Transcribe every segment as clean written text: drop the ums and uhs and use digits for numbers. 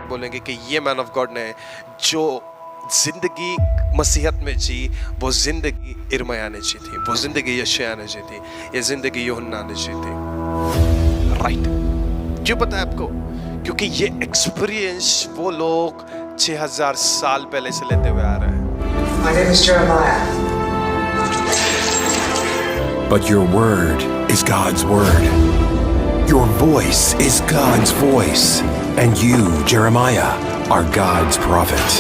बोलेंगे कि ये मैन ऑफ गॉड ने जो जिंदगी मसीहत में जी, वो जिंदगी इर्मिया ने जी थी, वो जिंदगी यशायाह ने जी थी, ये जिंदगी यूहन्ना ने जी थी। राइट, क्यों पता है आपको? क्योंकि ये एक्सपीरियंस वो लोग 6000 साल पहले से लेते हुए आ रहे हैं। My name is Jeremiah. But your word is God's word. Your voice is God's voice. And you, Jeremiah, are God's prophet.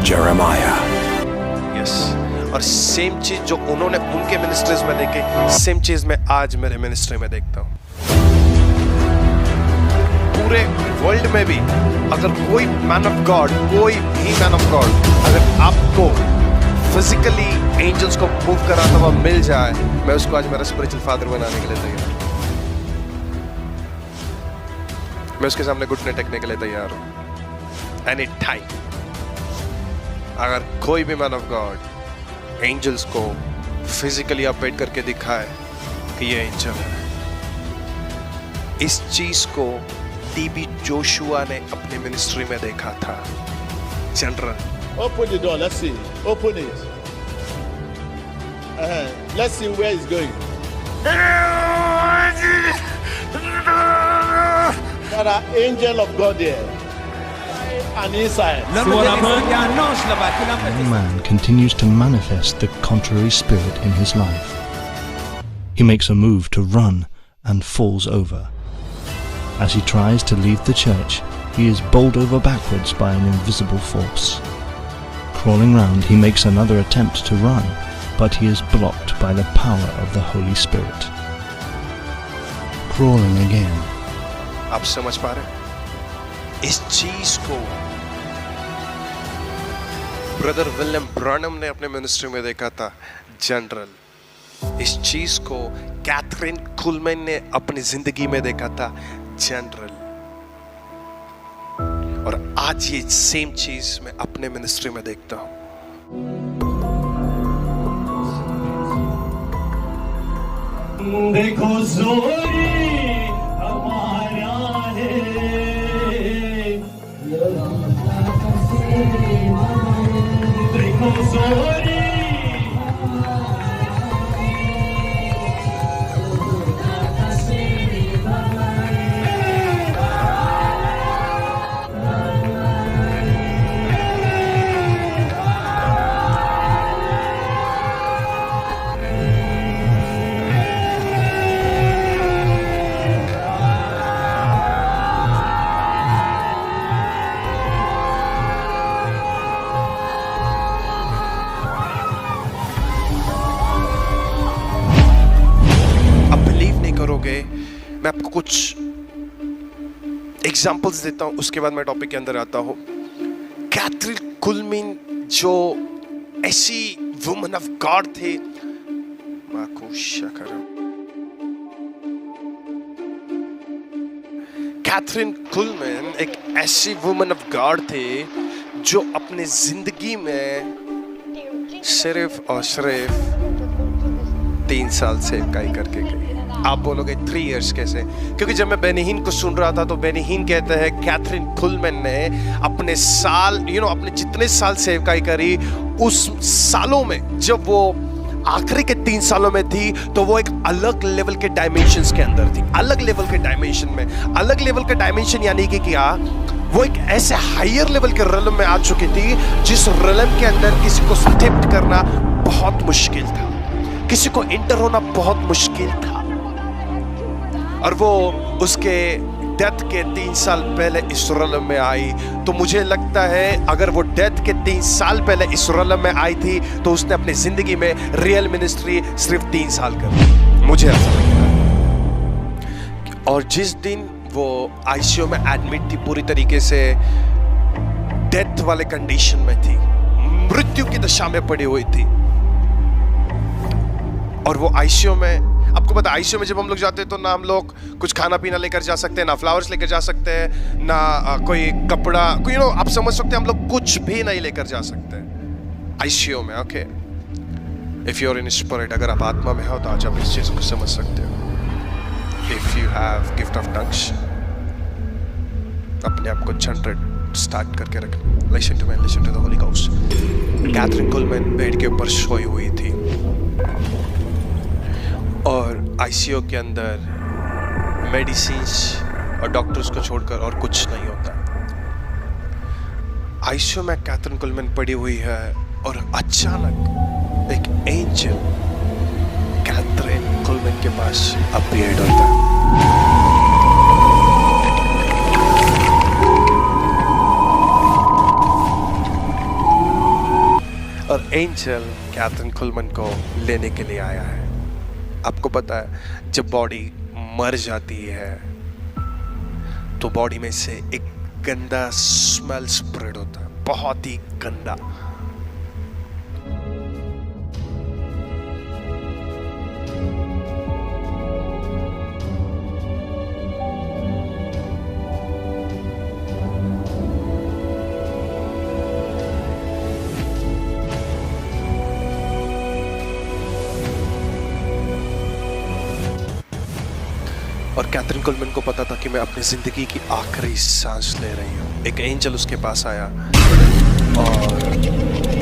Jeremiah. Yes. और सेम चीज जो उन्होंने उनके मिनिस्ट्रीज में देखे, सेम चीज मैं आज मेरे मिनिस्ट्री में देखता हूँ। पूरे वर्ल्ड में भी अगर कोई मैन ऑफ गॉड, कोई भी मैन ऑफ गॉड अगर आपको फिजिकली एंजल्स को मूव कराता हुआ मिल जाए, मैं उसको आज मेरा स्पिरिचुअल फादर बनाने के लिए तैयार हूं। मैं उसके सामने घुटने टेकने के लिए तैयार हूं। एनी टाइम अगर कोई भी मैन ऑफ गॉड एंजल्स को फिजिकली अपडेट करके दिखाए कि ये एंजल है, इस चीज को टीबी जोशुआ ने अपनी मिनिस्ट्री में देखा था। General, open the door, let's see. Open it. Let's see where it's going. There are angels of God there. And inside. One man continues to manifest the contrary spirit in his life. He makes a move to run and falls over. As he tries to leave the church, he is bowled over backwards by an invisible force. Crawling round, he makes another attempt to run, but he is blocked by the power of the Holy Spirit. Crawling again. आप समझ पा रहे हैं? इस चीज को brother William ब्रानम ने अपने मिनिस्ट्री में देखा था। जनरल, इस चीज को कैथरीन कुलमैन ने अपनी जिंदगी में देखा था। जनरल, और आज ये सेम चीज मैं अपने मिनिस्ट्री में देखता हूं। देखो जोरी हमारा है, देखो जोरी मैं आपको कुछ एग्जाम्पल्स देता हूं, उसके बाद मैं टॉपिक के अंदर आता हूं। कैथरीन कुलमैन जो ऐसी वुमन ऑफ गॉड थे, कैथरीन कुलमैन एक ऐसी वुमन ऑफ गॉड थे जो अपने जिंदगी में सिर्फ और सिर्फ 3 साल सेवकाई करके गई। आप बोलोगे 3 इयर्स कैसे? क्योंकि जब मैं बेनिहीन को सुन रहा था तो बेनिहीन कहते हैं कैथरीन कुलमैन ने अपने साल अपने जितने साल सेवकाई करी, उस सालों में जब वो आखिरी के 3 सालों में थी तो वो एक अलग लेवल के डायमेंशंस के अंदर थी। अलग लेवल के डायमेंशन में, अलग लेवल का डायमेंशन यानी कि क्या, वो एक ऐसे हायर लेवल के रिलम में आ चुकी थी जिस रिलम के अंदर किसी को स्टेप करना बहुत मुश्किल था, किसी को एंटर होना बहुत मुश्किल था। और वो उसके डेथ के 3 साल पहले इस रिलम में आई। तो मुझे लगता है अगर वो डेथ के 3 साल पहले इस रिलम में आई थी तो उसने अपनी जिंदगी में रियल मिनिस्ट्री सिर्फ 3 साल कर दी, मुझे ऐसा लगता है। और जिस दिन वो आईसीयू में एडमिट थी, पूरी तरीके से डेथ वाले कंडीशन में थी, मृत्यु की दशा में पड़ी हुई थी, और वो आईसीयू में, आपको पता है आईसीयू में जब हम लोग जाते हैं तो ना हम लोग कुछ खाना पीना लेकर जा सकते हैं, ना फ्लावर्स लेकर जा सकते हैं, ना कोई कपड़ा, कोई आप समझ सकते हैं, हम लोग कुछ भी नहीं लेकर जा सकते आईसीयू में। Okay, if you are in spirit, अगर आप आत्मा में हो तो आज आप इस चीज को समझ सकते हो। If you have gift of tongues, अपने आप को जनरेट स्टार्ट करके रख। Listen to the Holy Ghost. Kathryn Kuhlman bed के ऊपर सोई हुई थी और आईसीयू के अंदर मेडिसिन्स और डॉक्टर्स को छोड़कर और कुछ नहीं होता। आईसीयू में कैथरीन कुलमैन पड़ी हुई है और अचानक एक एंजल कैथरीन कुलमैन के पास अपीयर्ड होता है। और एंजल कैथरीन कुलमैन को लेने के लिए आया है। आपको पता है जब बॉडी मर जाती है तो बॉडी में से एक गंदा स्मेल स्प्रेड होता है, बहुत ही गंदा। और कैथरीन कुलमैन को पता था कि मैं अपनी जिंदगी की आखिरी सांस ले रही हूँ। एक एंजल उसके पास आया और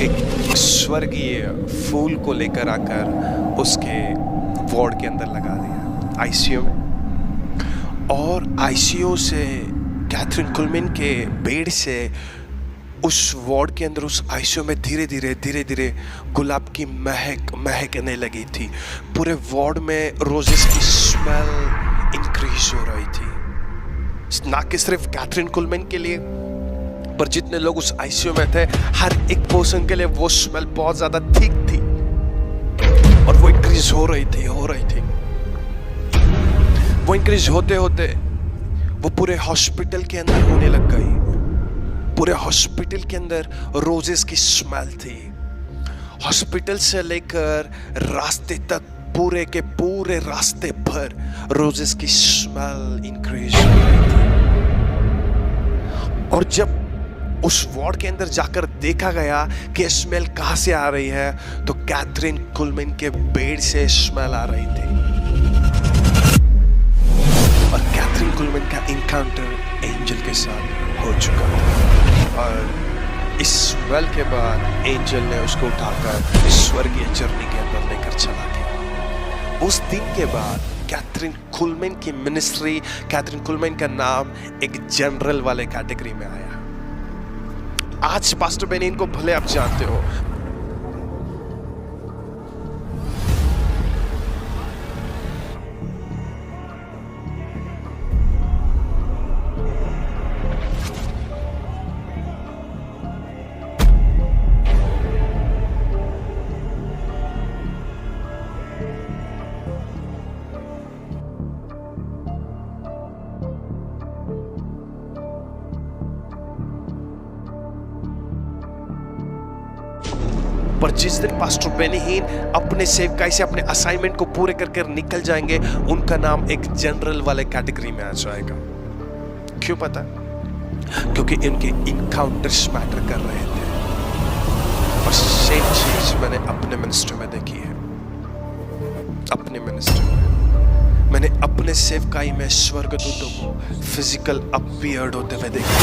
एक स्वर्गीय फूल को लेकर आकर उसके वार्ड के अंदर लगा दिया, आईसीयू में। और आईसीयू से कैथरीन कुलमैन के बेड से उस वार्ड के अंदर, उस आईसीयू में धीरे धीरे गुलाब की महकने लगी थी। पूरे वार्ड में रोजेस की स्मेल इंक्रीज हो रही थी, ना कि सिर्फ कैथरीन कुलमैन के लिए पर जितने लोग उस आईसीयू में थे हर एक पर्सन के लिए वो स्मेल बहुत ज्यादा थिक थी और वो इंक्रीज हो रही थी। वो इंक्रीज होते वो पूरे हॉस्पिटल के अंदर होने लग गई। पूरे हॉस्पिटल के अंदर रोजेस की स्मेल थी। हॉस्पिटल से लेकर रास्ते तक पूरे के पूरे रास्ते भर रोजेस की स्मेल इंक्रीज हो रही थी। और जब उस वार्ड के अंदर जाकर देखा गया कि स्मेल कहां से आ रही है तो कैथरीन कुलमैन के बेड से स्मेल आ रही थी। और कैथरीन कुलमैन का इनकाउंटर एंजल के साथ हो चुका था। और इस स्मेल के बाद एंजल ने उसको उठाकर स्वर्गीय जर्नी के अंदर लेकर चला गया। उस दिन के बाद कैथरीन कुलमैन की मिनिस्ट्री, कैथरीन कुलमैन का नाम एक जनरल वाले कैटेगरी में आया। आज पास्टर बेनी इनको भले आप जानते हो, पर जिस दिन पास्टर बेनी हीन अपने सेवकाई से अपने असाइनमेंट को पूरे करके निकल जाएंगे, उनका नाम एक जनरल वाले कैटेगरी में आ जाएगा। क्यों पता? क्योंकि इनके इनकाउंटर्स मैटर कर रहे थे। और सेम चीज मैंने अपने मिनिस्ट्री में देखी है। अपने मिनिस्ट्री में मैंने अपने सेवकाई में स्वर्गदूतों को फिजिकल अपीयर्ड होते हुए देखा।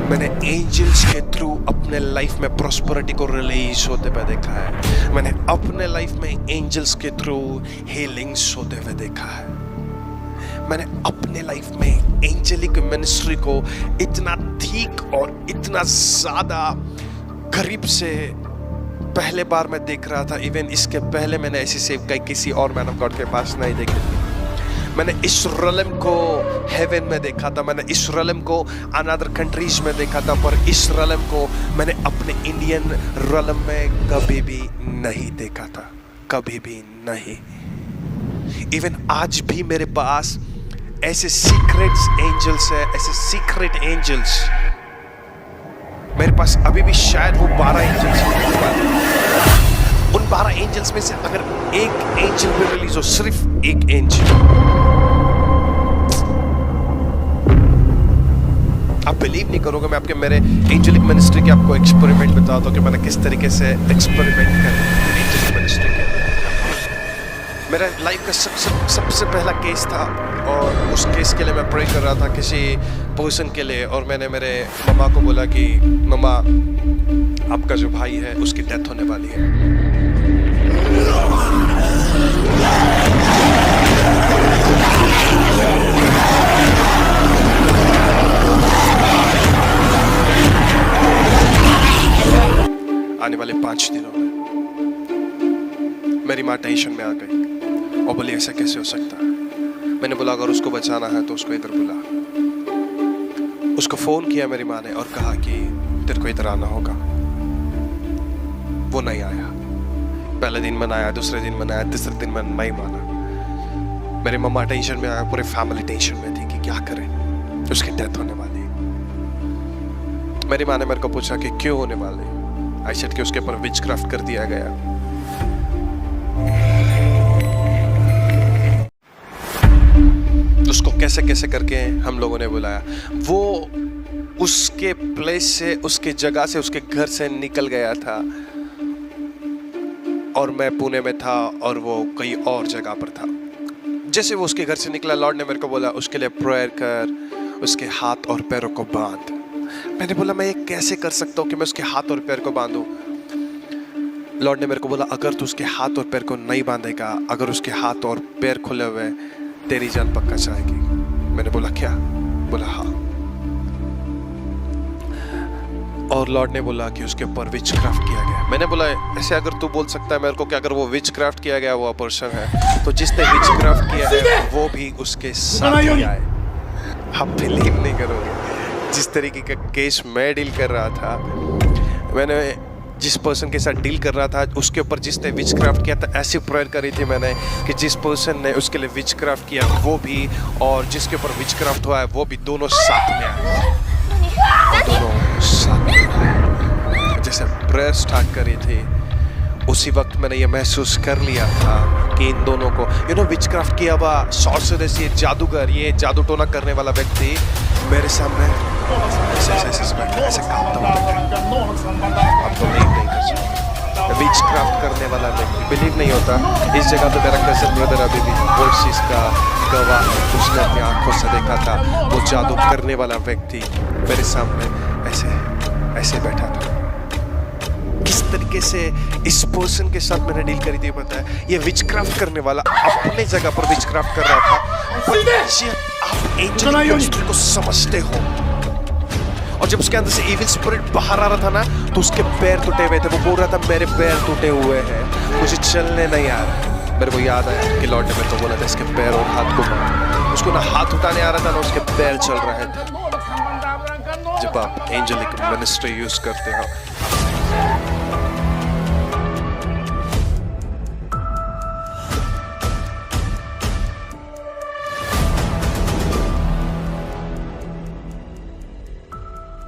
मैंने एंजल्स के थ्रू अपने लाइफ में प्रॉस्पेरिटी को रिलीज होते हुए देखा है। मैंने अपने लाइफ में एंजल्स के थ्रू हीलिंग्स होते हुए देखा है। मैंने अपने लाइफ में एंजेलिक मिनिस्ट्री को इतना ठीक और इतना ज्यादा करीब से पहले बार मैं देख रहा था। इवन इसके पहले मैंने ऐसी सेवकाई किसी और मैन ऑफ गॉड के पास नहीं देखी थी। मैंने इस रलम को हेवन में देखा था, मैंने इस रलम को अनदर कंट्रीज में देखा था, पर इस रलम को मैंने अपने इंडियन रलम में कभी भी नहीं देखा था, कभी भी नहीं। इवन आज भी मेरे पास ऐसे सीक्रेट्स एंजल्स है, ऐसे सीक्रेट एंजल्स मेरे पास अभी भी। शायद वो 12 एंजल्स हैं। उन 12 एंजल्स में से अगर एक एंजल भी रिलीज हो, सिर्फ एक एंजल, आप बिलीव नहीं करोगे। मैं आपके मेरे एंजेलिक मिनिस्ट्री के आपको एक्सपेरिमेंट बताता हूं कि मैंने किस तरीके से एक्सपेरिमेंट कर एंजेलिक मिनिस्ट्री के। मेरा लाइफ का सबसे पहला केस था और उस केस के लिए मैं प्रे कर रहा था किसी पर्सन के लिए, और मैंने मेरे मम्मा को बोला कि मम्मा आपका जो भाई है उसकी डेथ होने वाली है। आने वाले 5 दिनों में मेरी माँ टेंशन में आ गई और बोली ऐसा कैसे हो सकता है। मैंने बोला अगर उसको बचाना है तो उसको इधर बुला। उसको फोन किया मेरी माँ ने और कहा कि तेरे को इधर आना होगा। वो नहीं आया। पहले दिन मनाया, दूसरे दिन मनाया, तीसरे दिन मैं नहीं माना। मेरी मम्मा टेंशन में आया, पूरी फैमिली टेंशन में थी कि क्या करें, उसकी डेथ होने वाली। मेरी माँ ने मेरे को पूछा कि क्यों होने वाली। आई सेड कि उसके ऊपर विचक्राफ्ट कर दिया गया। उसको कैसे कैसे करके हम लोगों ने बुलाया। वो उसके प्लेस से, उसके जगह से, उसके घर से निकल गया था और मैं पुणे में था और वो कहीं और जगह पर था। जैसे वो उसके घर से निकला, लॉर्ड ने मेरे को बोला उसके लिए प्रेयर कर, उसके हाथ और पैरों को बांध। मैंने बोला मैं ये कैसे कर सकता हूँ कि मैं उसके हाथ और पैर को बांधूं। लॉर्ड ने मेरे को बोला अगर तू उसके हाथ और पैर को नहीं बांधेगा, अगर उसके हाथ और पैर खुले हुए, तेरी जान पक्का जाएगी। मैंने बोला क्या? बोला हाँ। और लॉर्ड ने बोला कि उसके ऊपर विचक्राफ्ट किया गया। मैंने बोला ऐसे अगर तू बोल सकता है मेरे को कि अगर वो विचक्राफ्ट किया गया वो पर्सन है, तो जिसने विचक्राफ्ट किया है वो भी उसके साथ किया है। आप बिलीव नहीं करोगे, जिस तरीके का केस मैं डील कर रहा था, मैंने जिस पर्सन के साथ डील कर रहा था उसके ऊपर जिसने विचक्राफ्ट किया था, ऐसी प्रेयर करी थी मैंने कि जिस पर्सन ने उसके लिए विचक्राफ्ट किया वो भी और जिसके ऊपर विचक्राफ्ट हुआ है वो भी दोनों साथ में आए। दोनों साथ में आए। जैसे प्रेयर स्टार्ट करी थी उसी वक्त मैंने ये महसूस कर लिया था कि इन दोनों को विचक्राफ्ट किया हुआ सॉर्सरर्स, ये जादूगर, ये जादू टोना करने वाला व्यक्ति मेरे सामने ऐसे कांपता हुआ बैठा। आप तो नहीं कर सकते। विचक्राफ्ट करने वाला व्यक्ति, बिलीव नहीं होता। इस जगह पे मेरा कजन ब्रदर अभी भी वो इस चीज का गवाह है। उसने अपनी आंखों से देखा था वो जादू करने वाला व्यक्ति मेरे सामने ऐसे बैठा था। किस तरीके से इस पर्सन के साथ मैंने डील करी थी पता है? ये विचक्राफ्ट करने वाला अपने जगह पर विचक्राफ्ट कर रहा था। आप एंजल मिनिस्ट्री को समझते हो, और जब उसके अंदर से इविल स्पिरिट बाहर आ रहा था ना तो उसके पैर टूटे हुए थे। वो बोल रहा था मेरे पैर टूटे हुए हैं, मुझे चलने नहीं आ रहा। मेरे को याद आया कि लॉर्ड ने मेरे को बोला था इसके पैर और हाथ को बांध। उसको ना हाथ उठाने आ रहा था ना उसके पैर चल रहे थे। जब आप एंजेलिक मिनिस्ट्री यूज करते हो